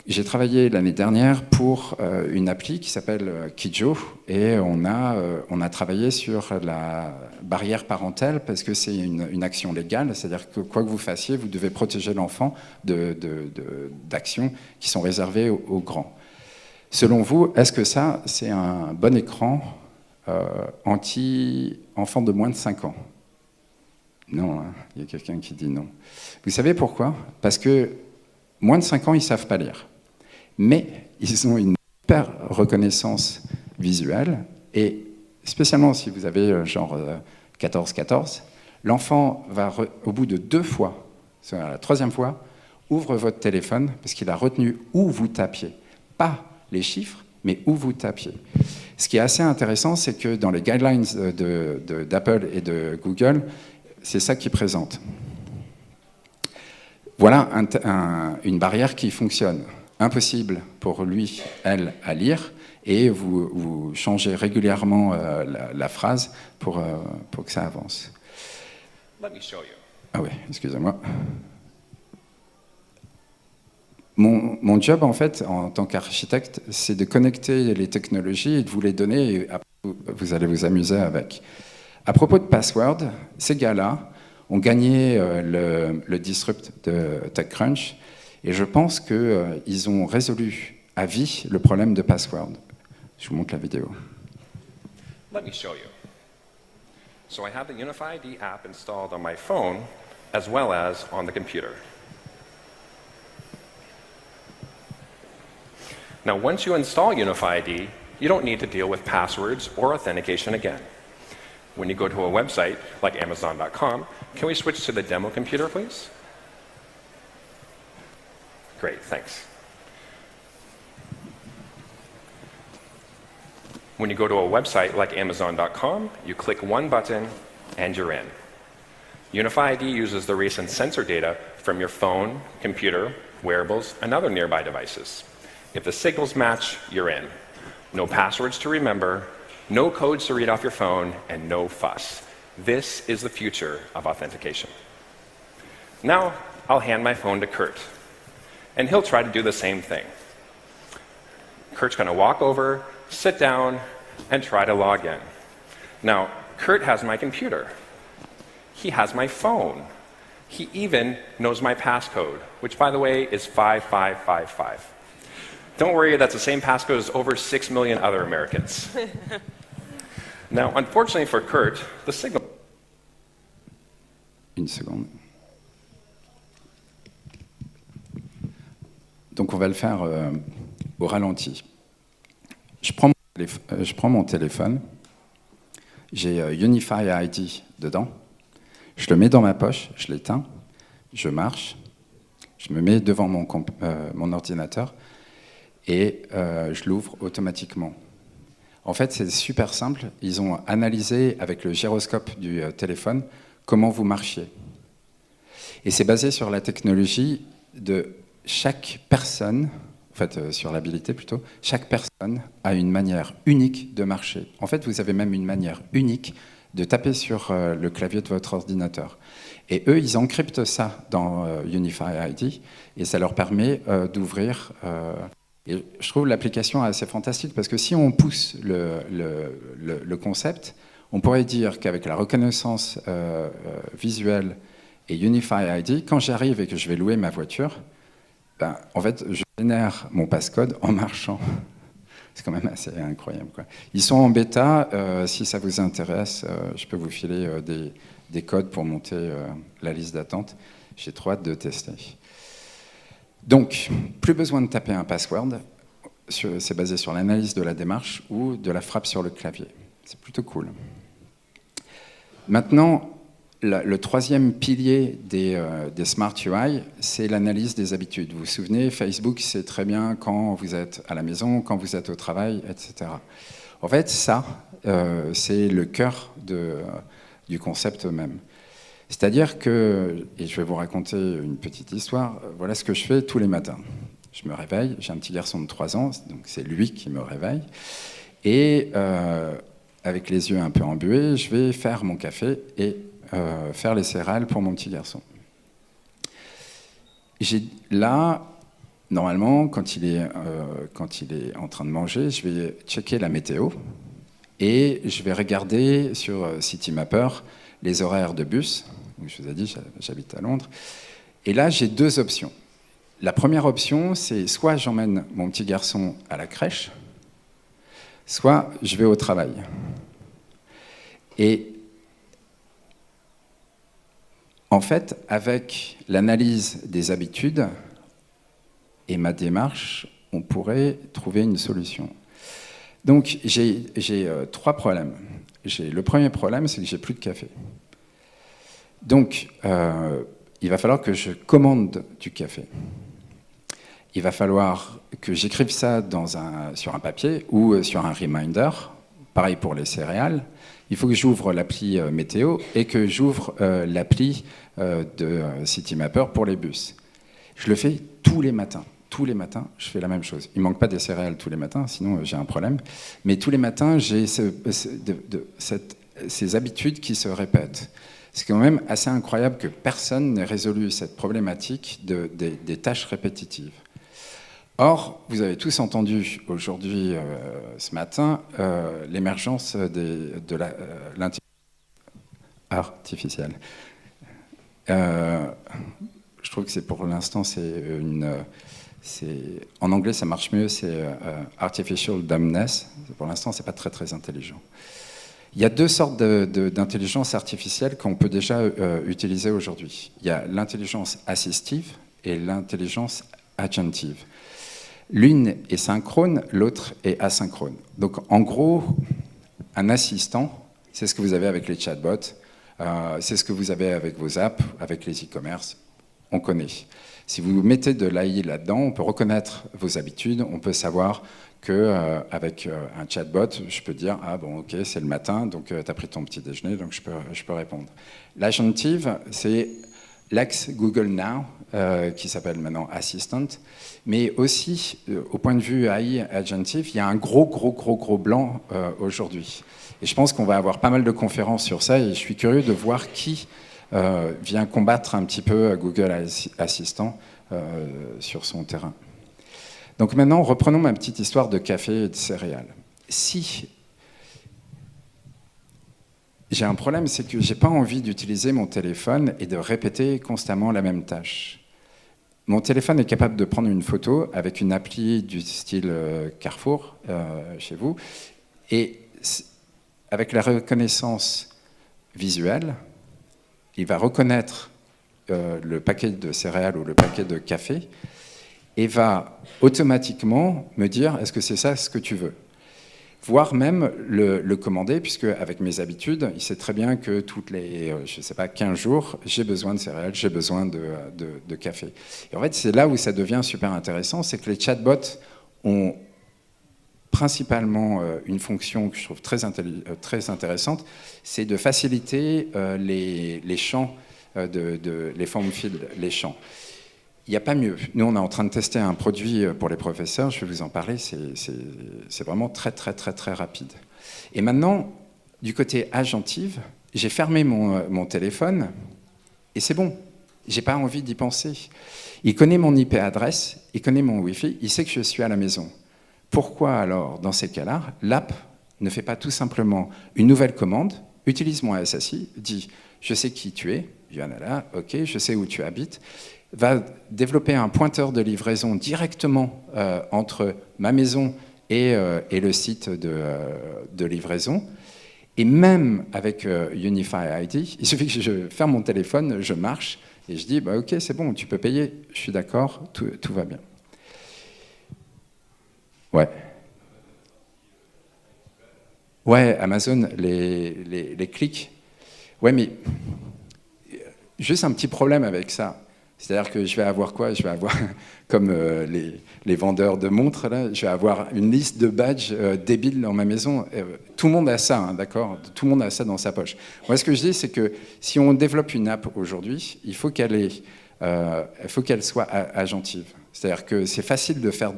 J'ai travaillé l'année dernière pour une appli qui s'appelle Kijo et on a travaillé sur la barrière parentale parce que c'est une action légale, c'est-à-dire que quoi que vous fassiez, vous devez protéger l'enfant d'actions qui sont réservées aux grands. Selon vous, est-ce que ça, c'est un bon écran anti-enfant de moins de 5 ans? Non, hein, il y a quelqu'un qui dit non. Vous savez pourquoi? Parce que moins de 5 ans, ils ne savent pas lire. Mais ils ont une super reconnaissance visuelle, et spécialement si vous avez genre 14-14, l'enfant va, au bout de 2 fois, c'est la 3e fois, ouvre votre téléphone, parce qu'il a retenu où vous tapiez. Pas les chiffres, mais où vous tapiez. Ce qui est assez intéressant, c'est que dans les guidelines d'Apple et de Google, c'est ça qu'ils présentent. Voilà une barrière qui fonctionne. Impossible pour lui, elle, à lire, et vous changez régulièrement la phrase pour que ça avance. Let me show you. Ah oui, excusez-moi. Mon job, en fait, en tant qu'architecte, c'est de connecter les technologies et de vous les donner, et après, vous allez vous amuser avec. À propos de Password, ces gars-là ont gagné le Disrupt de TechCrunch, et je pense qu'ils ont résolu à vie le problème de Password. Je vous montre la vidéo. Let me show you. So I have the UnifyID app installed on my phone as well as on the computer. Now, once you install UnifyID, you don't need to deal with passwords or authentication again. When you go to a website like Amazon.com, can we switch to the demo computer, please? Great, thanks. When you go to a website like Amazon.com, you click one button and you're in. UnifyID uses the recent sensor data from your phone, computer, wearables, and other nearby devices. If the signals match, you're in. No passwords to remember, no codes to read off your phone, and no fuss. This is the future of authentication. Now, I'll hand my phone to Kurt, and he'll try to do the same thing. Kurt's going to walk over, sit down, and try to log in. Now, Kurt has my computer. He has my phone. He even knows my passcode, which, by the way, is 5555. Don't worry, that's the same passcode as over 6 million other Americans. Now, unfortunately for Kurt, the signal... Une seconde. Donc on va le faire au ralenti. Je prends mon téléphone, j'ai UnifyID dedans, je le mets dans ma poche, je l'éteins, je marche, je me mets devant mon ordinateur et je l'ouvre automatiquement. En fait, c'est super simple. Ils ont analysé avec le gyroscope du téléphone comment vous marchiez. Et c'est basé sur la technologie de chaque personne sur l'habilité plutôt, chaque personne a une manière unique de marcher. En fait, vous avez même une manière unique de taper sur le clavier de votre ordinateur. Et eux, ils encryptent ça dans Unify ID et ça leur permet d'ouvrir. Et je trouve l'application assez fantastique parce que si on pousse le concept, on pourrait dire qu'avec la reconnaissance visuelle et Unify ID, quand j'arrive et que je vais louer ma voiture, en fait, je génère mon passcode en marchant. C'est quand même assez incroyable, quoi. Ils sont en bêta. Si ça vous intéresse, je peux vous filer des codes pour monter la liste d'attente. J'ai trop hâte de tester. Donc, plus besoin de taper un password. C'est basé sur l'analyse de la démarche ou de la frappe sur le clavier. C'est plutôt cool. Maintenant, le troisième pilier des Smart UI, c'est l'analyse des habitudes. Vous vous souvenez, Facebook sait très bien quand vous êtes à la maison, quand vous êtes au travail, etc. En fait, ça, c'est le cœur du concept même. C'est-à-dire que, et je vais vous raconter une petite histoire, voilà ce que je fais tous les matins. Je me réveille, j'ai un petit garçon de 3 ans, donc c'est lui qui me réveille, et avec les yeux un peu embués, je vais faire mon café et faire les céréales pour mon petit garçon. Là, normalement, quand il est en train de manger, je vais checker la météo et je vais regarder sur Citymapper les horaires de bus. Je vous ai dit, j'habite à Londres. Et là, j'ai 2 options. La première option, c'est soit j'emmène mon petit garçon à la crèche, soit je vais au travail. Et en fait, avec l'analyse des habitudes et ma démarche, on pourrait trouver une solution. Donc, j'ai 3 problèmes. Le premier problème, c'est que j'ai plus de café. Donc, il va falloir que je commande du café. Il va falloir que j'écrive ça sur un papier ou sur un reminder. Pareil pour les céréales. Il faut que j'ouvre l'appli météo et que j'ouvre l'appli de Citymapper pour les bus. Je le fais tous les matins. Tous les matins, je fais la même chose. Il ne manque pas des céréales tous les matins, sinon j'ai un problème. Mais tous les matins, j'ai ces habitudes qui se répètent. C'est quand même assez incroyable que personne n'ait résolu cette problématique des tâches répétitives. Or, vous avez tous entendu aujourd'hui, ce matin, l'émergence de l'intelligence artificielle. Je trouve que pour l'instant, en anglais, ça marche mieux, c'est artificial dumbness. Pour l'instant, c'est pas très très intelligent. Il y a 2 sortes d'intelligence artificielle qu'on peut déjà utiliser aujourd'hui. Il y a l'intelligence assistive et l'intelligence agentive. L'une est synchrone, l'autre est asynchrone. Donc, en gros, un assistant, c'est ce que vous avez avec les chatbots, c'est ce que vous avez avec vos apps, avec les e-commerce, on connaît. Si vous mettez de l'AI là-dedans, on peut reconnaître vos habitudes, on peut savoir qu'avec un chatbot, je peux dire « Ah bon, ok, c'est le matin, donc tu as pris ton petit déjeuner, donc je peux répondre. » L'agentive, c'est l'ex-Google Now, qui s'appelle maintenant Assistant, mais aussi, au point de vue AI agentive, il y a un gros blanc aujourd'hui. Et je pense qu'on va avoir pas mal de conférences sur ça, et je suis curieux de voir qui vient combattre un petit peu Google Assistant sur son terrain. Donc maintenant, reprenons ma petite histoire de café et de céréales. Si j'ai un problème, c'est que je n'ai pas envie d'utiliser mon téléphone et de répéter constamment la même tâche. Mon téléphone est capable de prendre une photo avec une appli du style Carrefour chez vous, et avec la reconnaissance visuelle, il va reconnaître le paquet de céréales ou le paquet de café et va automatiquement me dire « Est-ce que c'est ça ce que tu veux ?» Voire même le commander, puisque avec mes habitudes, il sait très bien que toutes les, 15 jours, j'ai besoin de céréales, j'ai besoin de café. Et en fait, c'est là où ça devient super intéressant, c'est que les chatbots ont principalement une fonction que je trouve très intéressante, c'est de faciliter les champs, les form fields, les champs. il n'y a pas mieux. Nous, on est en train de tester un produit pour les professeurs, je vais vous en parler, c'est vraiment très, très, très, très rapide. Et maintenant, du côté agentive, j'ai fermé mon téléphone, et c'est bon, j'ai pas envie d'y penser. Il connaît mon IP adresse, il connaît mon Wi-Fi, il sait que je suis à la maison. Pourquoi alors, dans ces cas-là, l'app ne fait pas tout simplement une nouvelle commande, utilise mon SSI, dit « je sais qui tu es », Johanna, ok, je sais où tu habites, va développer un pointeur de livraison directement entre ma maison et le site de livraison. Et même avec Unify ID, il suffit que je ferme mon téléphone, je marche, et je dis bah, « ok, c'est bon, tu peux payer, je suis d'accord, tout va bien ». Ouais. Ouais, Amazon, les clics. Ouais, mais juste un petit problème avec ça. C'est-à-dire que je vais avoir quoi? Je vais avoir, comme les vendeurs de montres, là, je vais avoir une liste de badges débiles dans ma maison. Tout le monde a ça, hein, d'accord? Tout le monde a ça dans sa poche. Moi, ce que je dis, c'est que si on développe une app aujourd'hui, il faut qu'elle soit agentive. C'est-à-dire que c'est facile de faire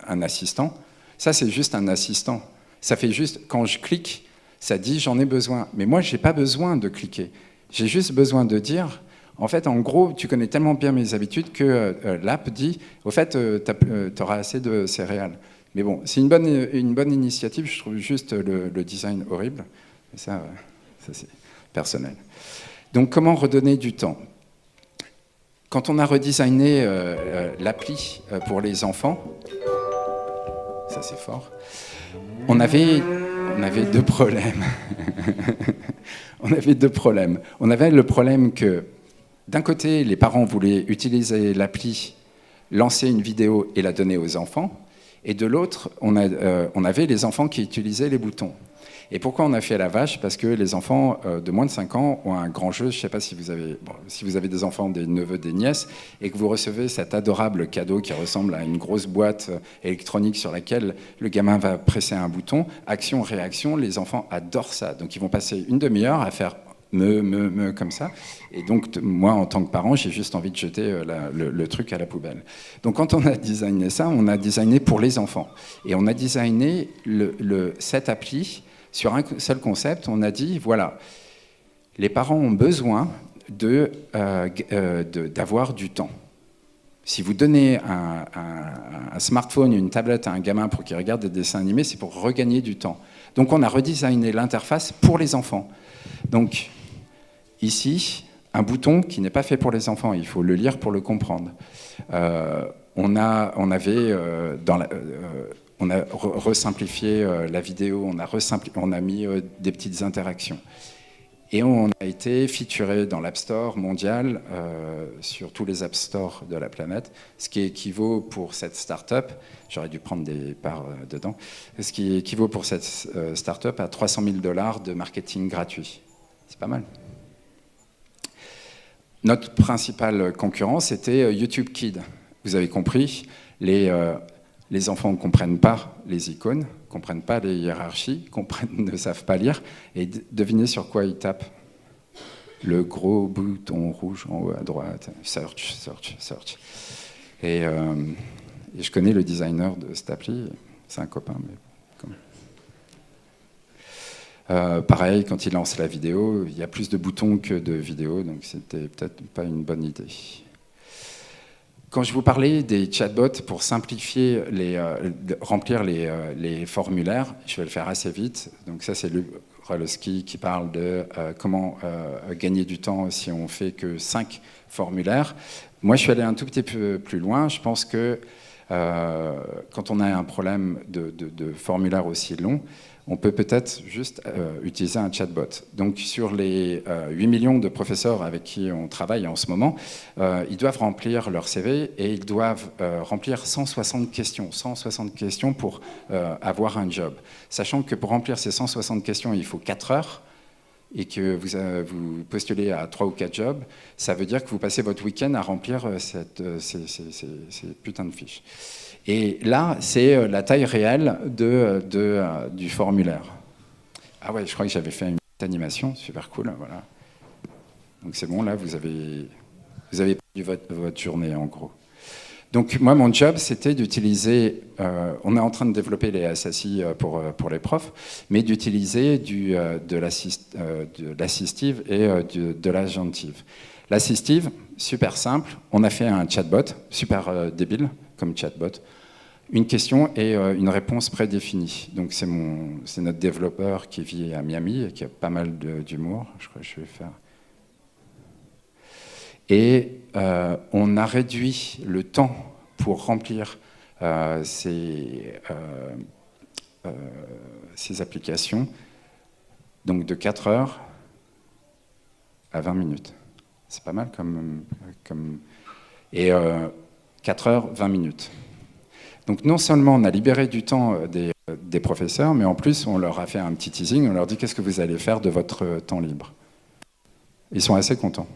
un assistant. Ça, c'est juste un assistant. Ça fait juste, quand je clique, ça dit j'en ai besoin. Mais moi, je n'ai pas besoin de cliquer. J'ai juste besoin de dire, en fait, en gros, tu connais tellement bien mes habitudes que l'app dit, au fait, tu auras assez de céréales. Mais bon, c'est une bonne initiative. Je trouve juste le design horrible. Mais ça c'est personnel. Donc, comment redonner du temps? Quand on a redesigné l'appli pour les enfants, ça c'est fort, on avait deux problèmes. On avait deux problèmes. On avait le problème que, d'un côté, les parents voulaient utiliser l'appli, lancer une vidéo et la donner aux enfants, et de l'autre, on avait les enfants qui utilisaient les boutons. Et pourquoi on a fait la vache? Parce que les enfants de moins de 5 ans ont un grand jeu. Je ne sais pas si vous avez des enfants, des neveux, des nièces, et que vous recevez cet adorable cadeau qui ressemble à une grosse boîte électronique sur laquelle le gamin va presser un bouton. Action, réaction, les enfants adorent ça. Donc ils vont passer une demi-heure à faire me comme ça. Et donc, moi, en tant que parent, j'ai juste envie de jeter le truc à la poubelle. Donc, quand on a designé ça, on a designé pour les enfants. Et on a designé cette appli sur un seul concept. On a dit, voilà, les parents ont besoin d'avoir du temps. Si vous donnez un smartphone, une tablette à un gamin pour qu'il regarde des dessins animés, c'est pour regagner du temps. Donc, on a redesigné l'interface pour les enfants. Donc, ici, un bouton qui n'est pas fait pour les enfants, il faut le lire pour le comprendre. On a resimplifié la vidéo, on a mis des petites interactions. Et on a été featuré dans l'App Store mondial, sur tous les App Store de la planète, ce qui équivaut pour cette start-up, j'aurais dû prendre des parts dedans, ce qui équivaut pour cette start-up à 300 000 $ de marketing gratuit. C'est pas mal. Notre principal concurrent, c'était YouTube Kids. Vous avez compris, les enfants ne comprennent pas les icônes, ne comprennent pas les hiérarchies, ne savent pas lire. Et devinez sur quoi ils tapent? Le gros bouton rouge en haut à droite. Search, search, search. Et je connais le designer de cette appli. C'est un copain, mais comme... pareil, quand il lance la vidéo, il y a plus de boutons que de vidéos, donc c'était peut-être pas une bonne idée. Quand je vous parlais des chatbots pour simplifier remplir les formulaires, je vais le faire assez vite. Donc ça, c'est Luc Rolowski qui parle de comment gagner du temps si on fait que 5 formulaires. Moi, je suis allé un tout petit peu plus loin. Je pense que quand on a un problème de formulaire aussi long, on peut peut-être juste utiliser un chatbot. Donc sur les 8 millions de professeurs avec qui on travaille en ce moment, ils doivent remplir leur CV et ils doivent remplir 160 questions pour avoir un job. Sachant que pour remplir ces 160 questions, il faut 4 heures et que vous postulez à 3 ou 4 jobs, ça veut dire que vous passez votre week-end à remplir ces putains de fiches. Et là, c'est la taille réelle du formulaire. Ah ouais, je crois que j'avais fait une petite animation, super cool, voilà. Donc c'est bon, là, vous avez Vous avez perdu votre journée, en gros. Donc moi, mon job, c'était d'utiliser, on est en train de développer les SSI pour les profs, mais d'utiliser de l'assistive et de l'agentive. L'assistive, super simple, on a fait un chatbot, super débile comme chatbot, une question et une réponse prédéfinie. Donc c'est notre développeur qui vit à Miami et qui a pas mal d'humour, je crois que je vais faire... Et on a réduit le temps pour remplir ces applications, donc de 4 heures à 20 minutes. C'est pas mal comme... Et 4 heures, 20 minutes. Donc non seulement on a libéré du temps des professeurs, mais en plus on leur a fait un petit teasing, on leur dit qu'est-ce que vous allez faire de votre temps libre. Ils sont assez contents.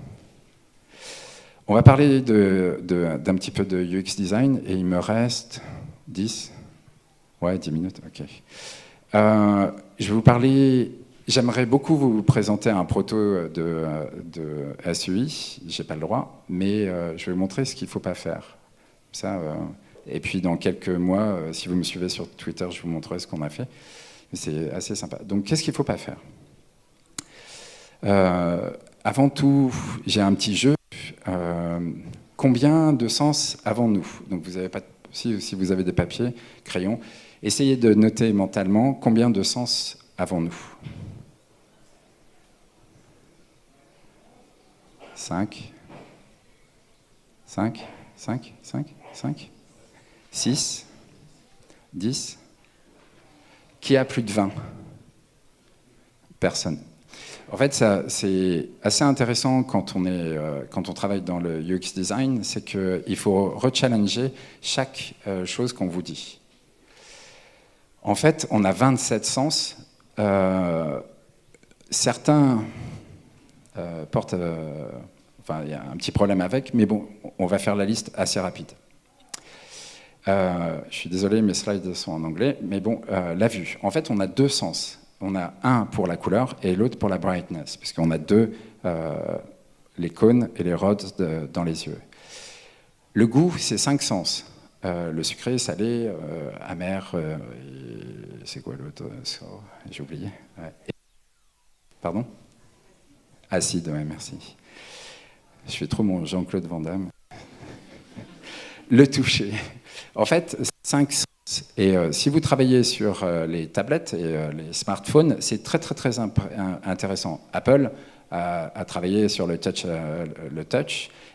On va parler d'un petit peu de UX design et il me reste 10 minutes, ok. Je vais vous parler, j'aimerais beaucoup vous présenter un proto de SUI, j'ai pas le droit, mais je vais vous montrer ce qu'il ne faut pas faire. Ça, et puis dans quelques mois, si vous me suivez sur Twitter, je vous montrerai ce qu'on a fait. C'est assez sympa. Donc qu'est-ce qu'il ne faut pas faire ? Avant tout, j'ai un petit jeu. Combien de sens avons-nous ? Donc vous avez pas, si vous avez des papiers, crayons, essayez de noter mentalement combien de sens avons-nous. 5, 6, 10. Qui a plus de 20 ? Personne. En fait, c'est assez intéressant quand on travaille dans le UX design, c'est qu'il faut rechallenger chaque chose qu'on vous dit. En fait, on a 27 sens. Certains portent... enfin, il y a un petit problème avec, mais bon, on va faire la liste assez rapide. Je suis désolé, mes slides sont en anglais, mais bon, la vue. En fait, on a 2 sens. On a un pour la couleur et l'autre pour la brightness, puisqu'on a les cônes et les rods dans les yeux. Le goût, c'est 5 sens. Le sucré, salé, amer, c'est quoi l'autre ? J'ai oublié. Ouais. Pardon ? Acide, ouais, merci. Je fais trop mon Jean-Claude Van Damme. Le toucher. En fait, 5 sens. Et si vous travaillez sur les tablettes et les smartphones, c'est très intéressant. Apple a travaillé sur le touch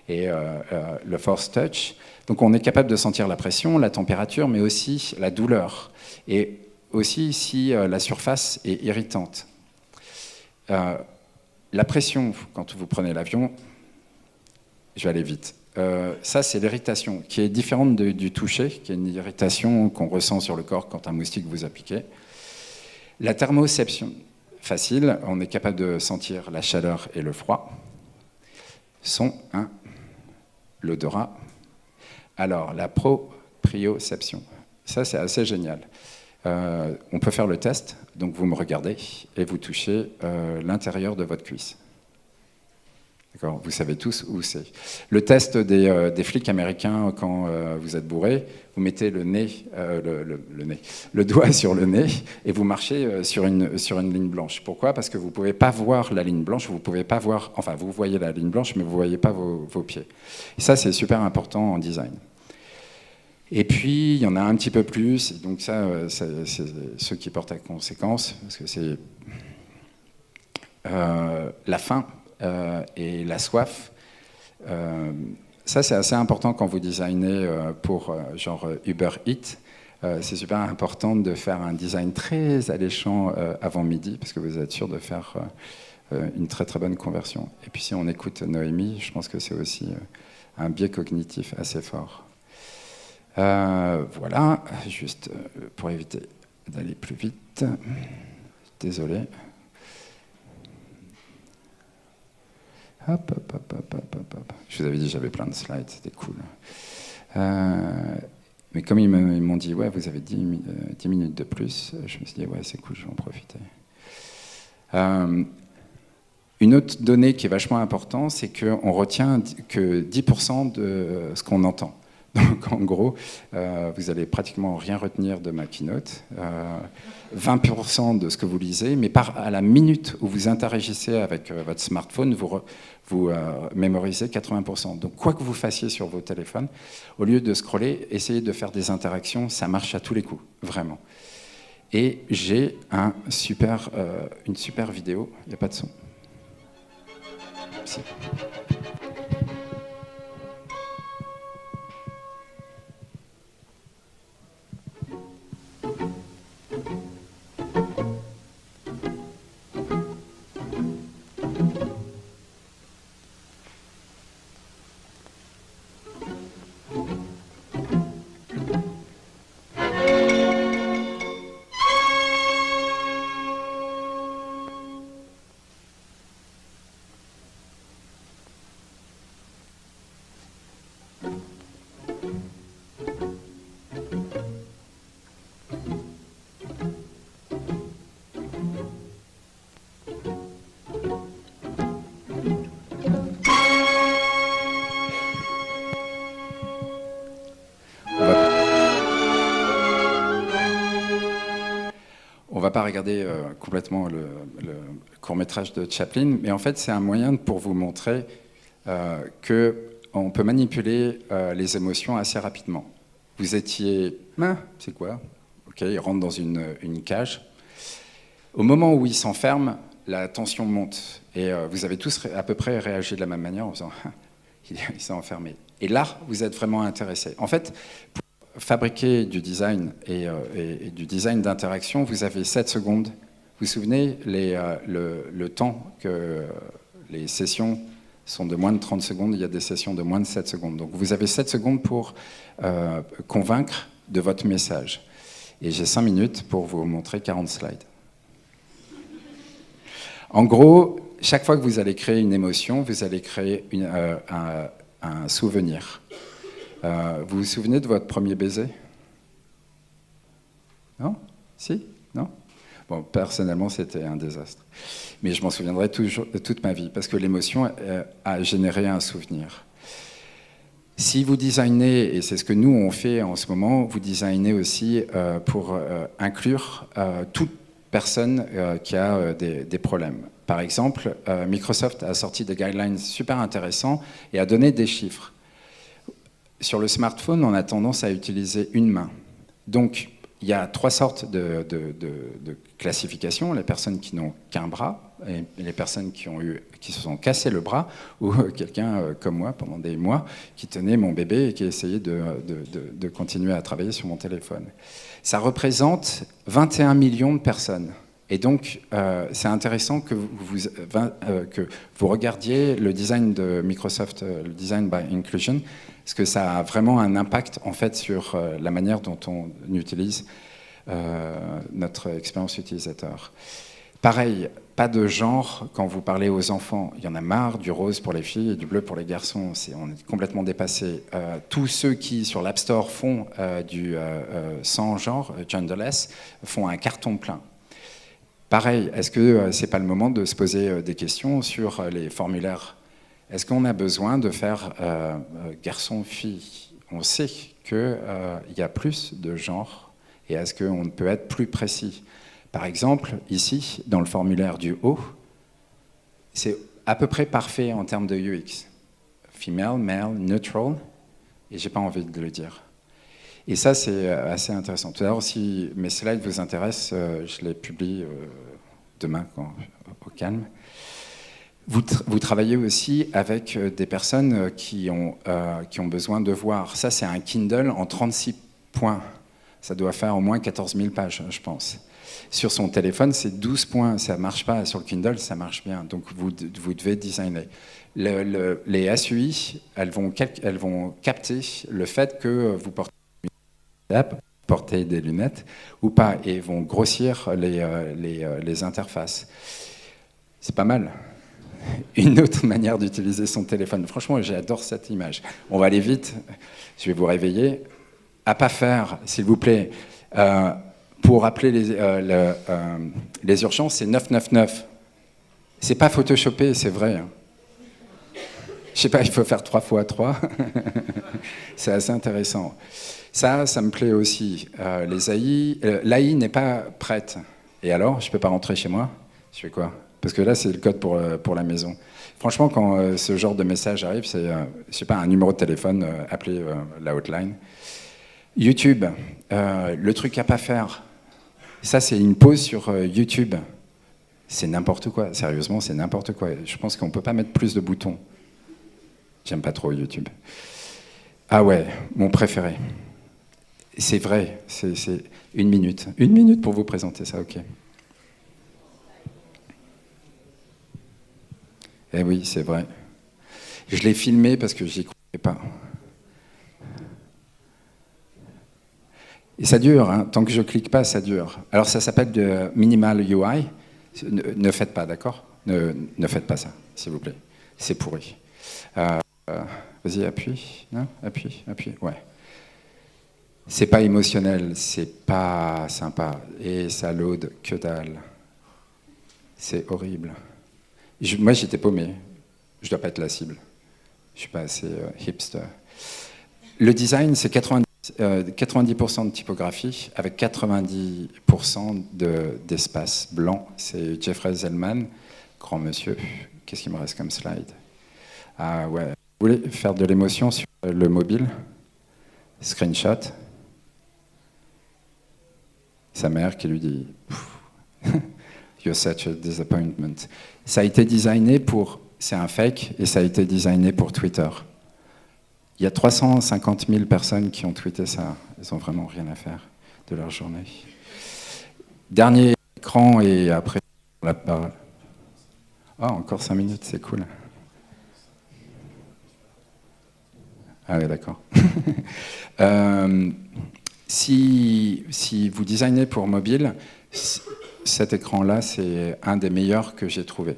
et le force touch. Donc on est capable de sentir la pression, la température, mais aussi la douleur. Et aussi si la surface est irritante. La pression, quand vous prenez l'avion, je vais aller vite. Ça, c'est l'irritation, qui est différente du toucher, qui est une irritation qu'on ressent sur le corps quand un moustique vous a piqué. La thermoception, facile, on est capable de sentir la chaleur et le froid. Son, l'odorat. Alors, la proprioception, ça, c'est assez génial. On peut faire le test, donc vous me regardez et vous touchez l'intérieur de votre cuisse. D'accord, vous savez tous où c'est. Le test des flics américains quand vous êtes bourré, vous mettez le doigt sur le nez et vous marchez sur une ligne blanche. Pourquoi ? Parce que vous ne pouvez pas voir la ligne blanche, vous pouvez pas voir, enfin vous voyez la ligne blanche, mais vous ne voyez pas vos pieds. Et ça, c'est super important en design. Et puis, il y en a un petit peu plus, et donc ça, c'est ceux qui portent à conséquence, parce que c'est la faim. Et la soif, ça c'est assez important quand vous designez pour genre Uber Eats. C'est super important de faire un design très alléchant avant midi parce que vous êtes sûr de faire une très bonne conversion. Et puis si on écoute Noémie, je pense que c'est aussi un biais cognitif assez fort. Voilà, juste pour éviter d'aller plus vite. Désolé. Hop. Je vous avais dit j'avais plein de slides, c'était cool. Mais comme ils m'ont dit, ouais, vous avez 10 minutes de plus, je me suis dit, ouais, c'est cool, je vais en profiter. Une autre donnée qui est vachement importante, c'est qu'on retient que 10% de ce qu'on entend. Donc en gros, vous n'allez pratiquement rien retenir de ma keynote, 20% de ce que vous lisez, mais à la minute où vous interagissez avec votre smartphone, vous mémorisez 80%. Donc quoi que vous fassiez sur vos téléphones, au lieu de scroller, essayez de faire des interactions, ça marche à tous les coups, vraiment. Et j'ai une super vidéo, il n'y a pas de son. Si. On va pas regarder complètement le court-métrage de Chaplin, mais en fait, c'est un moyen pour vous montrer qu'on peut manipuler les émotions assez rapidement. Vous étiez... c'est quoi? Ok, il rentre dans une cage. Au moment où il s'enferme, la tension monte. Et vous avez tous à peu près réagi de la même manière en faisant « il s'est enfermé ». Et là, vous êtes vraiment intéressé. En fait, pour fabriquer du design et du design d'interaction, vous avez 7 secondes. Vous vous souvenez le temps que les sessions sont de moins de 30 secondes, il y a des sessions de moins de 7 secondes. Donc vous avez 7 secondes pour convaincre de votre message. Et j'ai 5 minutes pour vous montrer 40 slides. En gros, chaque fois que vous allez créer une émotion, vous allez créer un souvenir. Vous vous souvenez de votre premier baiser? Non? Si? Non? Bon, personnellement, c'était un désastre. Mais je m'en souviendrai toujours, toute ma vie, parce que l'émotion a généré un souvenir. Si vous designez, et c'est ce que nous on fait en ce moment, vous designez aussi pour inclure toute personne qui a des problèmes. Par exemple, Microsoft a sorti des guidelines super intéressants et a donné des chiffres. Sur le smartphone, on a tendance à utiliser une main. Donc, il y a 3 sortes de classifications. Les personnes qui n'ont qu'un bras, et les personnes qui se sont cassés le bras, ou quelqu'un comme moi pendant des mois qui tenait mon bébé et qui essayait de continuer à travailler sur mon téléphone. Ça représente 21 millions de personnes. Et donc, c'est intéressant que vous regardiez le design de Microsoft, le design by inclusion, parce que ça a vraiment un impact en fait sur la manière dont on utilise notre expérience utilisateur. Pareil, pas de genre quand vous parlez aux enfants. Il y en a marre du rose pour les filles et du bleu pour les garçons. On est complètement dépassé. Tous ceux qui, sur l'App Store, font du sans genre, genderless, font un carton plein. Pareil, est-ce que c'est pas le moment de se poser des questions sur les formulaires? Est-ce qu'on a besoin de faire garçon-fille? On sait qu'il y a plus de genres, et est-ce qu'on peut être plus précis? Par exemple, ici, dans le formulaire du haut, c'est à peu près parfait en termes de UX. Female, male, neutral, et j'ai pas envie de le dire. Et ça, c'est assez intéressant. Tout d'abord, si mes slides vous intéressent, je les publie demain au calme. Vous travaillez aussi avec des personnes qui ont besoin de voir. Ça, c'est un Kindle en 36 points. Ça doit faire au moins 14 000 pages, je pense. Sur son téléphone, c'est 12 points. Ça ne marche pas. Sur le Kindle, ça marche bien. Donc, vous devez designer. Les SUI, elles vont capter le fait que vous portez des lunettes ou pas, et vont grossir les interfaces. C'est pas mal. Une autre manière d'utiliser son téléphone. Franchement, j'adore cette image. On va aller vite. Je vais vous réveiller. À pas faire, s'il vous plaît. Pour appeler les urgences, c'est 999. C'est pas photoshopé, c'est vrai. Hein. Je sais pas, il faut faire 3 fois 3. C'est assez intéressant. Ça me plaît aussi. Les AI, l'AI n'est pas prête. Et alors, je peux pas rentrer chez moi? Je fais quoi? Parce que là, c'est le code pour la maison. Franchement, quand ce genre de message arrive, c'est, je sais pas, un numéro de téléphone, appelez la hotline. YouTube, le truc à pas faire. Ça, c'est une pause sur YouTube. C'est n'importe quoi. Sérieusement, c'est n'importe quoi. Je pense qu'on peut pas mettre plus de boutons. J'aime pas trop YouTube. Ah ouais, mon préféré. C'est vrai, c'est 1 minute. 1 minute pour vous présenter ça, ok. Eh oui, c'est vrai. Je l'ai filmé parce que j'y croyais pas. Et ça dure, hein. Tant que je clique pas, ça dure. Alors ça s'appelle de Minimal UI. Ne faites pas, d'accord? Ne faites pas ça, s'il vous plaît. C'est pourri. Vas-y, appuie. Non, appuie. Ouais. C'est pas émotionnel, c'est pas sympa. Et ça load que dalle. C'est horrible. Moi, j'étais paumé. Je dois pas être la cible. Je suis pas assez hipster. Le design, c'est 90% de typographie avec 90% d'espace blanc. C'est Jeffrey Zellman, grand monsieur. Qu'est-ce qu'il me reste comme slide? Ah ouais. Vous voulez faire de l'émotion sur le mobile? Screenshot. Sa mère qui lui dit You're such a disappointment. Ça a été designé pour. C'est un fake et ça a été designé pour Twitter. Il y a 350 000 personnes qui ont tweeté ça. Ils n'ont vraiment rien à faire de leur journée. Dernier écran et après la parole. Ah, encore 5 minutes, c'est cool. Ah oui, d'accord. Si vous designez pour mobile, cet écran-là, c'est un des meilleurs que j'ai trouvé.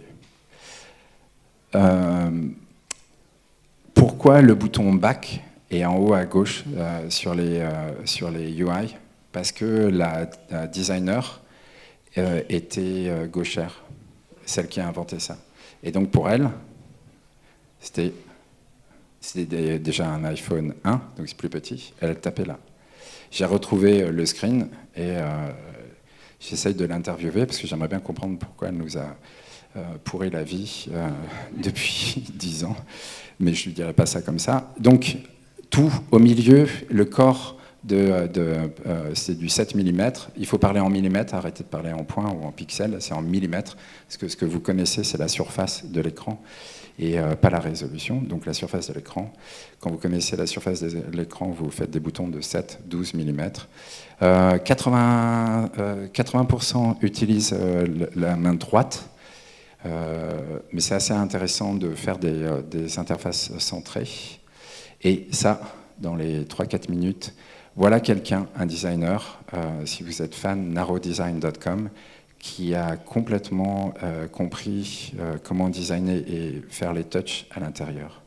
Pourquoi le bouton Back est en haut à gauche sur les UI? Parce que la designer était gauchère, celle qui a inventé ça. Et donc pour elle, c'était déjà un iPhone 1, donc c'est plus petit, elle tapait là. J'ai retrouvé le screen et j'essaye de l'interviewer parce que j'aimerais bien comprendre pourquoi elle nous a pourri la vie depuis 10 ans. Mais je ne lui dirai pas ça comme ça. Donc, tout au milieu, le corps, c'est du 7 mm. Il faut parler en millimètres, arrêtez de parler en points ou en pixels, c'est en millimètres. Parce que ce que vous connaissez, c'est la surface de l'écran et pas la résolution, donc la surface de l'écran. Quand vous connaissez la surface de l'écran, vous faites des boutons de 7, 12 mm. 80% utilisent la main droite. Mais c'est assez intéressant de faire des interfaces centrées. Et ça, dans les 3-4 minutes, voilà quelqu'un, un designer, si vous êtes fan, narrowdesign.com, qui a complètement compris comment designer et faire les touches à l'intérieur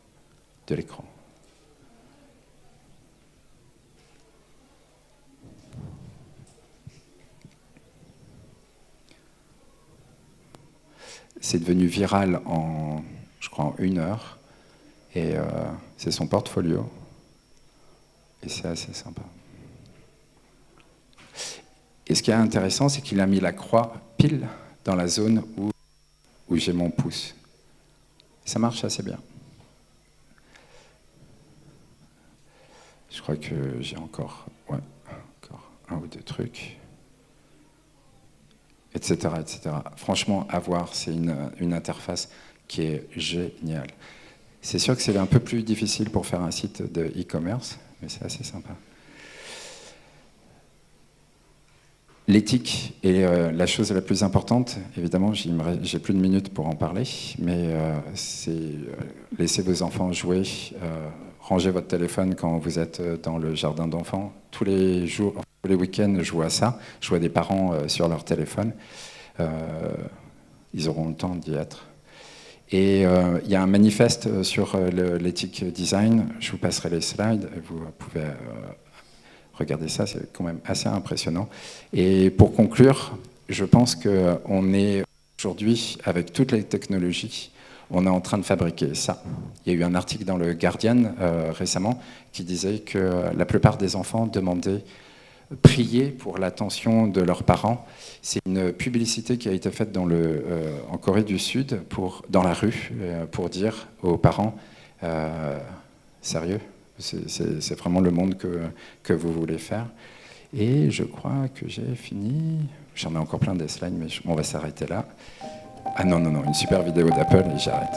de l'écran. C'est devenu viral je crois, en 1 heure. Et c'est son portfolio. Et c'est assez sympa. Et ce qui est intéressant, c'est qu'il a mis la croix pile dans la zone où j'ai mon pouce. Et ça marche assez bien. Je crois que j'ai encore 1 ou 2 trucs. Etc., etc. Franchement, à voir, c'est une interface qui est géniale. C'est sûr que c'est un peu plus difficile pour faire un site de e-commerce, mais c'est assez sympa. L'éthique est la chose la plus importante. Évidemment, j'ai plus de minutes pour en parler, mais c'est laissez vos enfants jouer, rangez votre téléphone quand vous êtes dans le jardin d'enfants. Tous les jours, tous les week-ends, je vois ça. Je vois des parents sur leur téléphone. Ils auront le temps d'y être. Et il y a un manifeste sur l'éthique design. Je vous passerai les slides. Vous pouvez regarder ça, c'est quand même assez impressionnant. Et pour conclure, je pense qu'on est Aujourd'hui, avec toutes les technologies, on est en train de fabriquer ça. Il y a eu un article dans le Guardian récemment qui disait que la plupart des enfants demandaient prier pour l'attention de leurs parents. C'est une publicité qui a été faite en Corée du Sud, dans la rue, pour dire aux parents sérieux, c'est vraiment le monde que vous voulez faire. Et je crois que j'ai fini. J'en ai encore plein des slides, mais on va s'arrêter là. Ah non, une super vidéo d'Apple et j'arrête.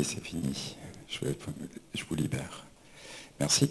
C'est fini. Je vous libère. Merci.